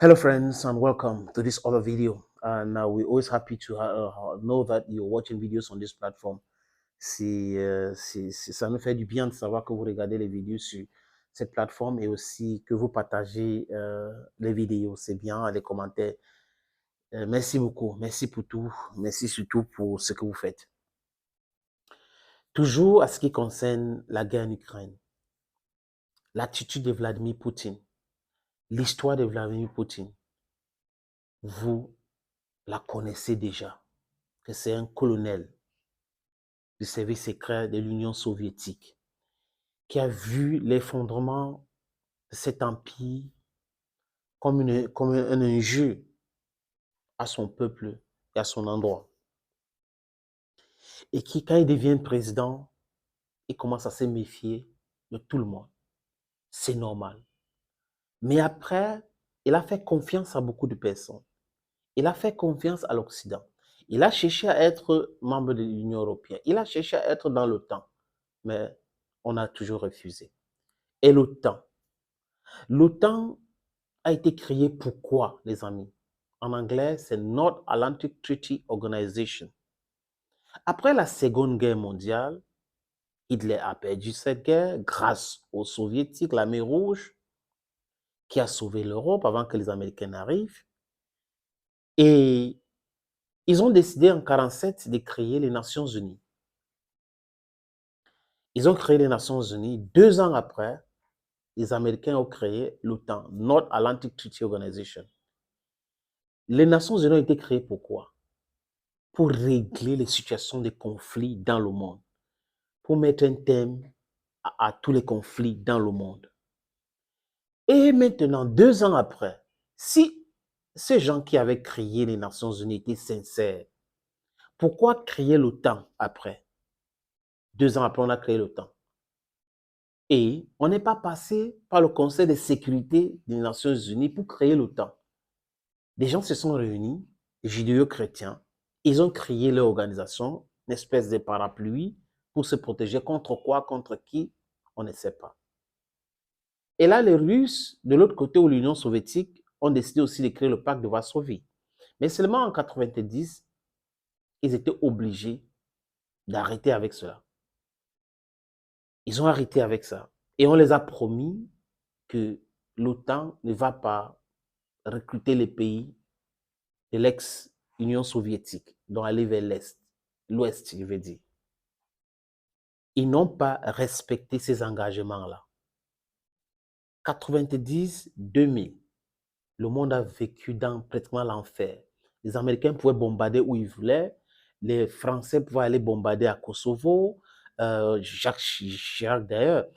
Hello, friends, and welcome to this other video. And we're always happy to know that you're watching videos on this platform. Ça nous fait du bien de savoir que vous regardez les vidéos sur cette plateforme et aussi que vous partagez les vidéos. C'est bien, les commentaires. Merci beaucoup. Merci pour tout. Merci surtout pour ce que vous faites. Toujours à ce qui concerne la guerre en Ukraine, l'attitude de Vladimir Poutine, l'histoire de Vladimir Poutine, vous la connaissez déjà, que c'est un colonel du service secret de l'Union soviétique qui a vu l'effondrement de cet empire comme un injure à son peuple et à son endroit. Et qui, quand il devient président, il commence à se méfier de tout le monde. C'est normal. Mais après, il a fait confiance à beaucoup de personnes. Il a fait confiance à l'Occident. Il a cherché à être membre de l'Union européenne. Il a cherché à être dans l'OTAN. Mais on a toujours refusé. Et l'OTAN a été créée pourquoi, les amis? En anglais, c'est North Atlantic Treaty Organization. Après la Seconde Guerre mondiale, Hitler a perdu cette guerre grâce aux Soviétiques, la mer Rouge, qui a sauvé l'Europe avant que les Américains n'arrivent. Et ils ont décidé en 1947 de créer les Nations Unies. Ils ont créé les Nations Unies. 2 ans après, les Américains ont créé l'OTAN, North Atlantic Treaty Organization. Les Nations Unies ont été créées pourquoi? Pour régler les situations de conflits dans le monde, pour mettre un terme à tous les conflits dans le monde. Et maintenant, 2 ans après, si ces gens qui avaient créé les Nations Unies étaient sincères, pourquoi créer l'OTAN après? 2 ans après, on a créé l'OTAN. Et on n'est pas passé par le Conseil de sécurité des Nations Unies pour créer l'OTAN. Des gens se sont réunis, judéo-chrétiens, ils ont créé leur organisation, une espèce de parapluie, pour se protéger contre quoi, contre qui, on ne sait pas. Et là, les Russes, de l'autre côté, ou l'Union soviétique, ont décidé aussi de créer le pacte de Varsovie. Mais seulement en 1990, ils étaient obligés d'arrêter avec cela. Ils ont arrêté avec ça. Et on les a promis que l'OTAN ne va pas recruter les pays de l'ex-Union soviétique, dont aller vers l'Est, l'Ouest, je veux dire. Ils n'ont pas respecté ces engagements-là. 90-2000, le monde a vécu dans pratiquement l'enfer. Les Américains pouvaient bombarder où ils voulaient, les Français pouvaient aller bombarder à Kosovo, Jacques Chirac d'ailleurs.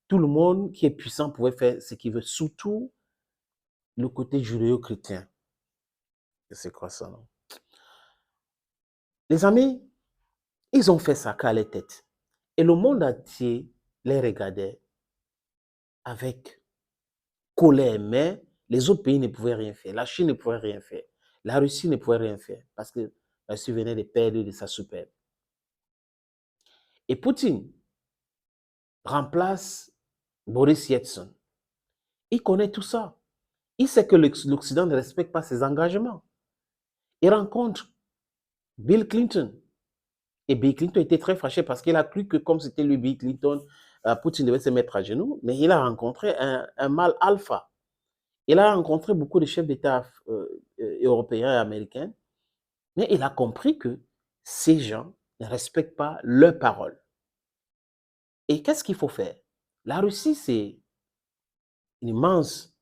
Tout le monde qui est puissant pouvait faire ce qu'il veut, surtout le côté judéo-chrétien. C'est quoi ça, non? Les amis, ils ont fait ça qu'à la tête. Et le monde entier les regardait avec colère, mais les autres pays ne pouvaient rien faire. La Chine ne pouvait rien faire. La Russie ne pouvait rien faire parce que la Russie venait de perdre de sa superbe. Et Poutine remplace Boris Yeltsin. Il connaît tout ça. Il sait que l'Occident ne respecte pas ses engagements. Il rencontre Bill Clinton. Et Bill Clinton était très fâché parce qu'il a cru que comme c'était lui, Bill Clinton, Poutine devait se mettre à genoux. Mais il a rencontré un mâle alpha. Il a rencontré beaucoup de chefs d'État européens et américains. Mais il a compris que ces gens ne respectent pas leurs paroles. Et qu'est-ce qu'il faut faire? La Russie, c'est l'immense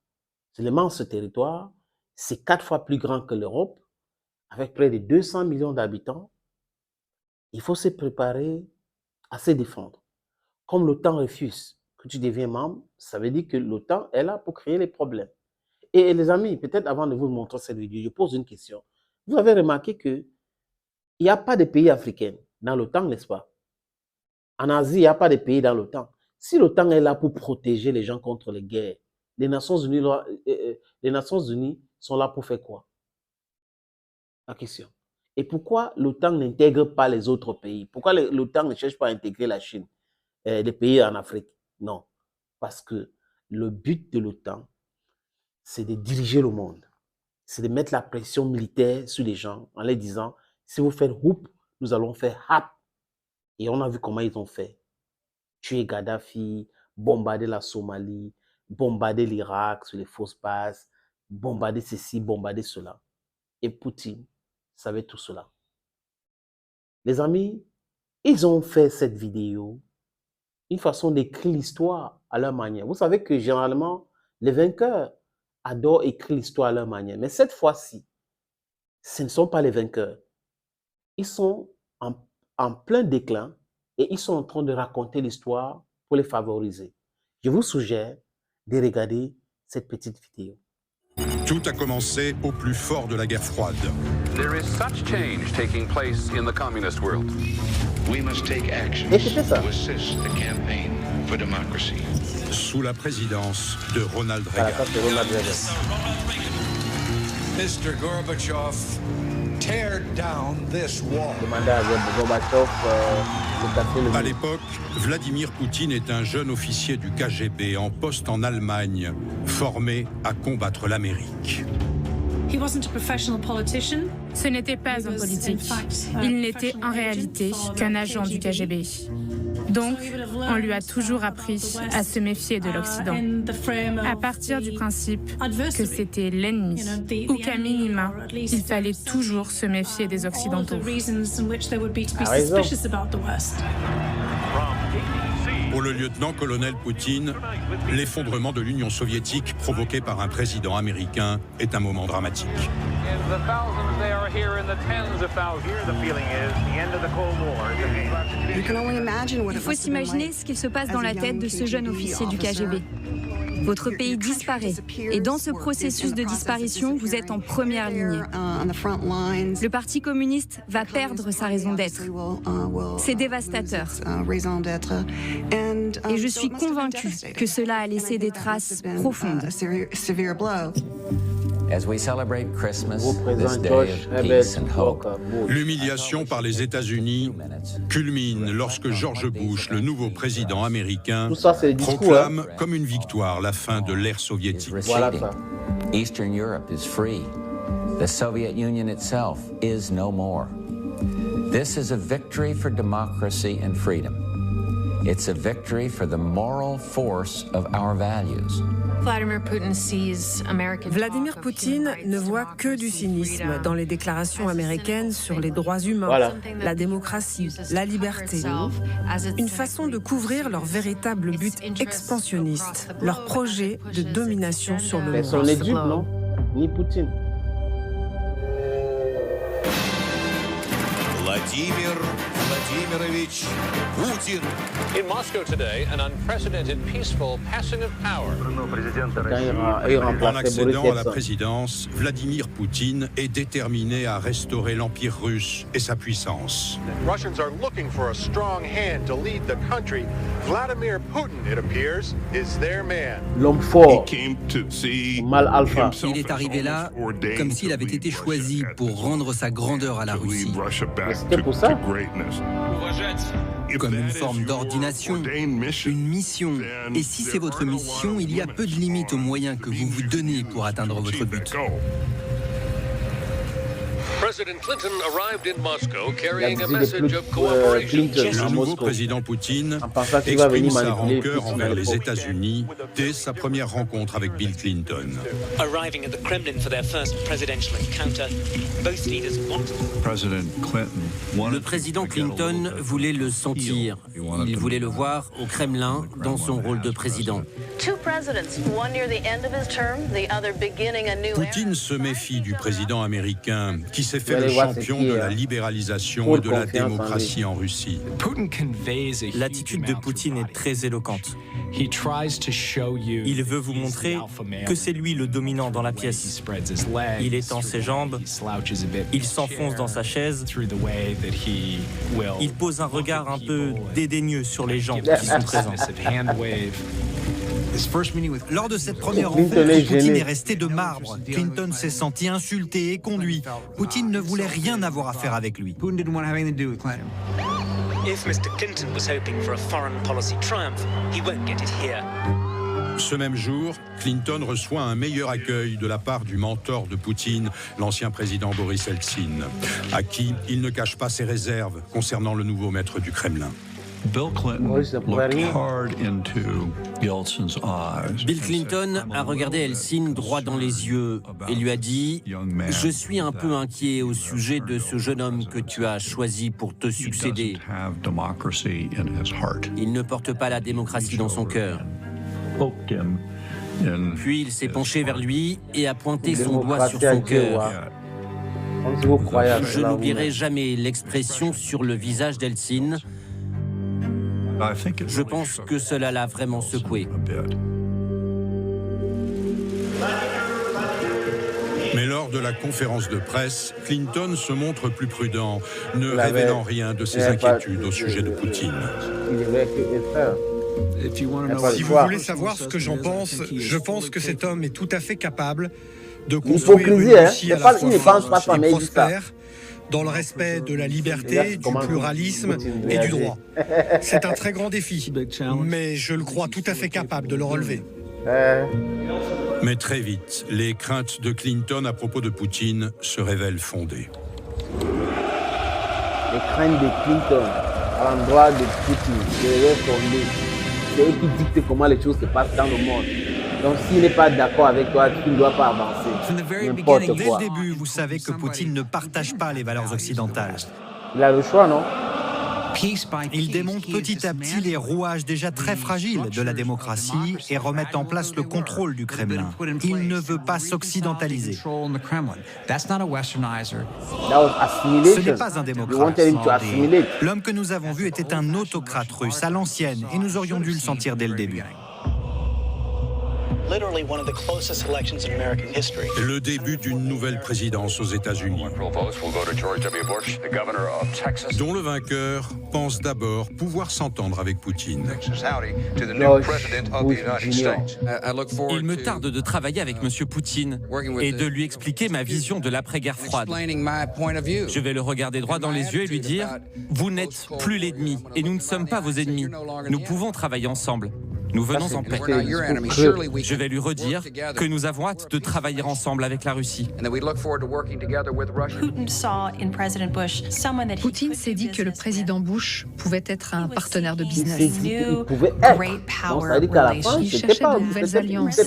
territoire. C'est 4 fois plus grand que l'Europe, avec près de 200 millions d'habitants. Il faut se préparer à se défendre. Comme l'OTAN refuse que tu deviens membre, ça veut dire que l'OTAN est là pour créer les problèmes. Et les amis, peut-être avant de vous montrer cette vidéo, je pose une question. Vous avez remarqué qu'il n'y a pas de pays africains dans l'OTAN, n'est-ce pas? En Asie, il n'y a pas de pays dans l'OTAN. Si l'OTAN est là pour protéger les gens contre les guerres, les Nations Unies sont là pour faire quoi? La question. Et pourquoi l'OTAN n'intègre pas les autres pays? Pourquoi l'OTAN ne cherche pas à intégrer la Chine, les pays en Afrique? Non. Parce que le but de l'OTAN, c'est de diriger le monde. c'est de mettre la pression militaire sur les gens en leur disant, si vous faites whoop, nous allons faire hap. Et on a vu comment ils ont fait. Tuer Gaddafi, bombarder la Somalie, bombarder l'Irak sur les fausses bases, bombarder ceci, bombarder cela. Et Poutine savait tout cela. Les amis, ils ont fait cette vidéo, une façon d'écrire l'histoire à leur manière. Vous savez que généralement, les vainqueurs adorent écrire l'histoire à leur manière. Mais cette fois-ci, ce ne sont pas les vainqueurs. Ils sont en plein déclin et ils sont en train de raconter l'histoire pour les favoriser. Je vous suggère de regarder cette petite vidéo. Tout a commencé au plus fort de la guerre froide. There is such change taking place in the communist world. We must take action Écoutez ça. to assist the campaign for democracy. Sous la présidence de Ronald Voilà, ça Reagan. c'est Ronald Reagan. Mr. Gorbachev, tear down this wall. Demandez à Gorbatchev de casser le À mur. l'époque, Vladimir Poutine est un jeune officier du KGB en poste en Allemagne, formé à combattre l'Amérique. Ce n'était pas un politique. Il n'était en réalité qu'un agent du KGB. Donc, on lui a toujours appris à se méfier de l'Occident, à partir du principe que c'était l'ennemi, ou qu'à minima, il fallait toujours se méfier des Occidentaux. A raison. Pour le lieutenant-colonel Poutine, l'effondrement de l'Union soviétique provoqué par un président américain est un moment dramatique. And the thousands they are here in the tens of thousands. Here the feeling is the end of the Cold War. Il faut s'imaginer ce qu'il se passe dans la tête de ce jeune officier du KGB. Votre pays disparaît, et dans ce processus de disparition, vous êtes en première ligne. Le Parti communiste va perdre sa raison d'être. C'est dévastateur. Et je suis convaincue que cela a laissé des traces profondes. As we celebrate Christmas, Vous this présente day George of Herbert peace and hope, Walker Bush. L'humiliation par les États-Unis culmine lorsque George Bush, le nouveau président américain, Tout ça, c'est le discours, proclame comme une victoire la fin de l'ère soviétique. Voilà receding. ça. Eastern Europe is free. The Soviet Union itself is no more. This is a victory for democracy and freedom. It's a victory for the moral force of our values. Vladimir Poutine ne voit que du cynisme dans les déclarations américaines sur les droits humains, Voilà. la démocratie, la liberté. Une façon de couvrir leur véritable but expansionniste, leur projet de domination sur le Personne monde. n'est dupe, non? Ni Poutine. Vladimir Vladimirovich Putin. In Moscow today, an unprecedented peaceful passing of power. Quand il En remplaçait Boris accédant à la Yeltsin. présidence, Vladimir Poutine est déterminé à restaurer l'Empire russe et sa puissance. Russians are looking for a strong hand to lead the country. Vladimir Putin, it appears, is their man. L'homme fort, Came to see mal alpha. Il est arrivé là comme s'il avait été choisi pour rendre sa grandeur à la Russie, C'était pour ça. comme une forme d'ordination, une mission. Et si c'est votre mission, il y a peu de limites aux moyens que vous vous donnez pour atteindre votre but. President Clinton arrived in Moscow La carrying a visite de message of cooperation. Clinton Le à nouveau Moscou. président Poutine En pensant qu'il va exprime venir sa manipuler rancœur Poutine envers à les l'époque. États-Unis dès sa première rencontre avec Bill Clinton. Arriving at the Kremlin for their first presidential encounter, both leaders wanted. Le président Clinton voulait le sentir. Il voulait le voir au Kremlin dans son rôle de président. Poutine se méfie du président américain qui s'est fait Vous le allez voir, champion c'est qui, de la hein. libéralisation Trop et de de la confiance en lui. démocratie en Russie. L'attitude de Poutine est très éloquente. Il veut vous montrer que c'est lui le dominant dans la pièce. Il étend ses jambes, il s'enfonce dans sa chaise, il pose un regard un peu dédaigneux sur les gens qui sont présents. Lors de cette première Clinton rencontre, est Poutine gêné. est resté de marbre. Clinton s'est senti insulté et conduit. Poutine ne voulait rien avoir à faire avec lui. If Mr. Clinton was hoping for a foreign policy triumph, he won't get it here. Ce même jour, Clinton reçoit un meilleur accueil de la part du mentor de Poutine, l'ancien président Boris Eltsine, à qui il ne cache pas ses réserves concernant le nouveau maître du Kremlin. Bill Clinton looked hard into Yeltsin's eyes. Bill Clinton a regardé Eltsine droit dans les yeux et lui a dit « Je suis un peu inquiet au sujet de ce jeune homme que tu as choisi pour te succéder. Il ne porte pas la démocratie dans son cœur. » Puis il s'est penché vers lui et a pointé son doigt sur son cœur. Je n'oublierai jamais l'expression sur le visage d'Eltsine. Je pense que cela l'a vraiment secoué. Mais lors de la conférence de presse, Clinton se montre plus prudent, ne révélant rien de ses inquiétudes au sujet de Poutine. Si vous voulez savoir ce que j'en pense, je pense que cet homme est tout à fait capable de construire une Russie à la fois forte et prospère, dans le respect de la liberté, du pluralisme et du droit. C'est un très grand défi, mais je le crois tout à fait capable de le relever. Mais très vite, les craintes de Clinton à propos de Poutine se révèlent fondées. Les craintes de Clinton à l'endroit de Poutine se révèlent fondées. C'est eux qui dictent comment les choses se passent dans le monde. Donc s'il n'est pas d'accord avec toi, tu ne dois pas avancer. Dès le début, vous savez que Poutine ne partage pas les valeurs occidentales. Il a le choix, non? Il démonte petit à petit les rouages déjà très fragiles de la démocratie et remet en place le contrôle du Kremlin. Il ne veut pas s'occidentaliser. Ce n'est pas un démocrate. L'homme que nous avons vu était un autocrate russe à l'ancienne et nous aurions dû le sentir dès le début. Le début d'une nouvelle présidence aux États-Unis, dont le vainqueur pense d'abord pouvoir s'entendre avec Poutine. Il me tarde de travailler avec M. Poutine et de lui expliquer ma vision de l'après-guerre froide. Je vais le regarder droit dans les yeux et lui dire « Vous n'êtes plus l'ennemi et nous ne sommes pas vos ennemis. Nous pouvons travailler ensemble. Nous venons en paix. » Je vais lui redire que nous avons hâte de travailler ensemble avec la Russie. Poutine s'est dit que le président Bush pouvait être un partenaire de business. Il pouvait être. Donc, ça veut dire qu'à la fin, Il cherchait de nouvelles alliances,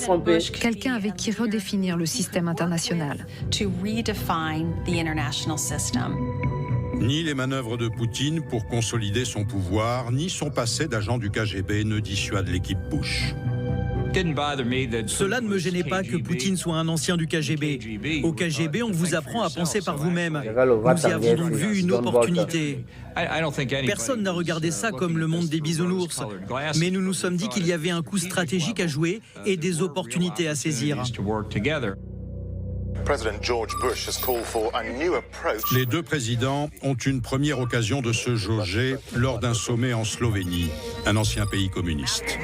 quelqu'un avec qui redéfinir le système international. Ni les manœuvres de Poutine pour consolider son pouvoir, ni son passé d'agent du KGB ne dissuadent l'équipe Bush. Cela ne me gênait pas que Poutine soit un ancien du KGB. Au KGB, on vous apprend à penser par vous-même. Nous y avons donc vu une opportunité. Personne n'a regardé ça comme le monde des bisounours, mais nous nous sommes dit qu'il y avait un coup stratégique à jouer et des opportunités à saisir. Les deux présidents ont une première occasion de se jauger lors d'un sommet en Slovénie, un ancien pays communiste.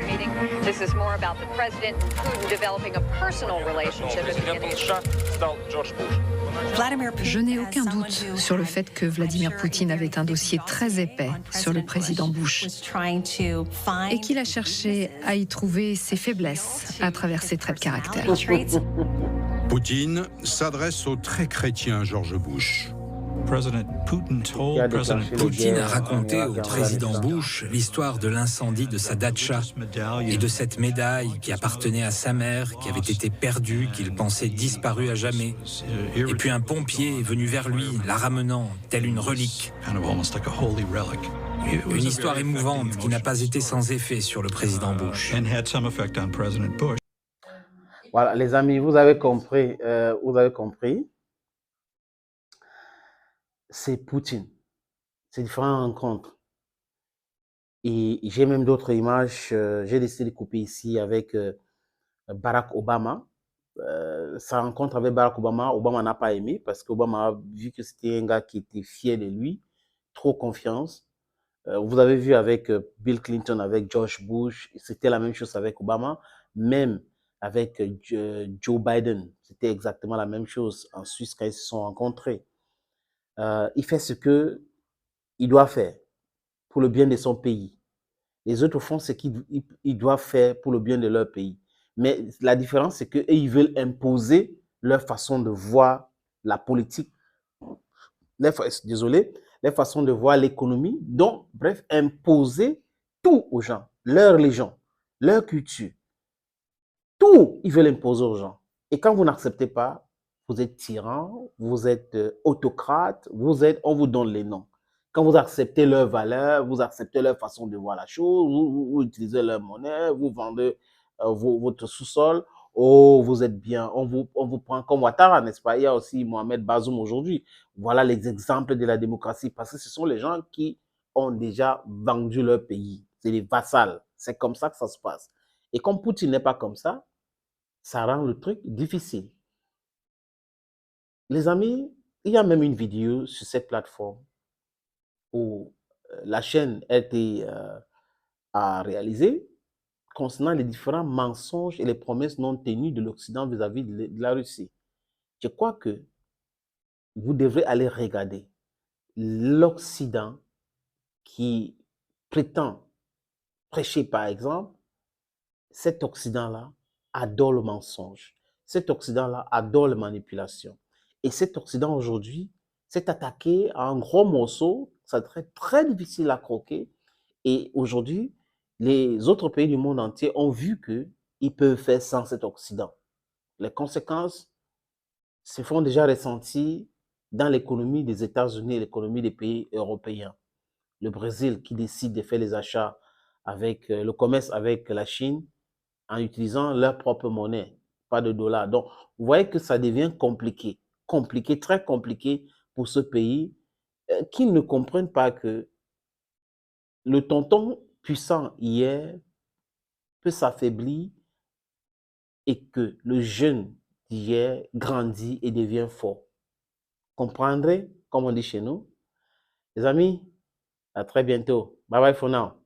Je n'ai aucun doute sur le fait que Vladimir Poutine avait un dossier très épais sur le président Bush et qu'il a cherché à y trouver ses faiblesses à travers ses traits de caractère. Poutine s'adresse au très chrétien George Bush. Poutine a raconté au président Bush l'histoire de l'incendie de sa datcha et de cette médaille qui appartenait à sa mère, qui avait été perdue, qu'il pensait disparue à jamais. Et puis un pompier est venu vers lui, la ramenant, telle une relique. Une histoire émouvante qui n'a pas été sans effet sur le président Bush. Voilà, les amis, vous avez compris. C'est Poutine. C'est différentes rencontres. Et j'ai même d'autres images. J'ai décidé de couper ici avec Barack Obama. Sa rencontre avec Barack Obama, Obama n'a pas aimé parce qu'Obama a vu que c'était un gars qui était fier de lui, trop confiance. Vous avez vu avec Bill Clinton, avec George Bush, c'était la même chose avec Obama. Même avec Joe Biden, c'était exactement la même chose en Suisse quand ils se sont rencontrés. Il fait ce qu'il doit faire pour le bien de son pays. Les autres font ce qu'ils doivent faire pour le bien de leur pays. Mais la différence, c'est qu'ils veulent imposer leur façon de voir la politique, leur façon de voir l'économie. Donc, bref, imposer tout aux gens, leur religion, leur culture. Tout, ils veulent imposer aux gens. Et quand vous n'acceptez pas, vous êtes tyran, vous êtes autocrate, on vous donne les noms. Quand vous acceptez leurs valeurs, vous acceptez leur façon de voir la chose, vous utilisez leur monnaie, vous vendez votre sous-sol, oh, vous êtes bien, on vous prend comme Ouattara, n'est-ce pas? Il y a aussi Mohamed Bazoum aujourd'hui. Voilà les exemples de la démocratie, parce que ce sont les gens qui ont déjà vendu leur pays. C'est les vassals. C'est comme ça que ça se passe. Et comme Poutine n'est pas comme ça rend le truc difficile. Les amis, il y a même une vidéo sur cette plateforme où la chaîne a réalisé concernant les différents mensonges et les promesses non tenues de l'Occident vis-à-vis de la Russie. Je crois que vous devrez aller regarder l'Occident qui prétend prêcher, par exemple. Cet Occident-là adore le mensonge. Cet Occident-là adore la manipulation. Et cet Occident aujourd'hui s'est attaqué à un gros morceau. Ça serait très difficile à croquer. Et aujourd'hui, les autres pays du monde entier ont vu qu'ils peuvent faire sans cet Occident. Les conséquences se font déjà ressentir dans l'économie des États-Unis et l'économie des pays européens. Le Brésil qui décide de faire les achats avec le commerce avec la Chine en utilisant leur propre monnaie, pas de dollars. Donc, vous voyez que ça devient compliqué, très compliqué pour ce pays qui ne comprennent pas que le tonton puissant hier peut s'affaiblir et que le jeune d'hier grandit et devient fort. Comprendrez, comme on dit chez nous? Les amis, à très bientôt. Bye bye for now.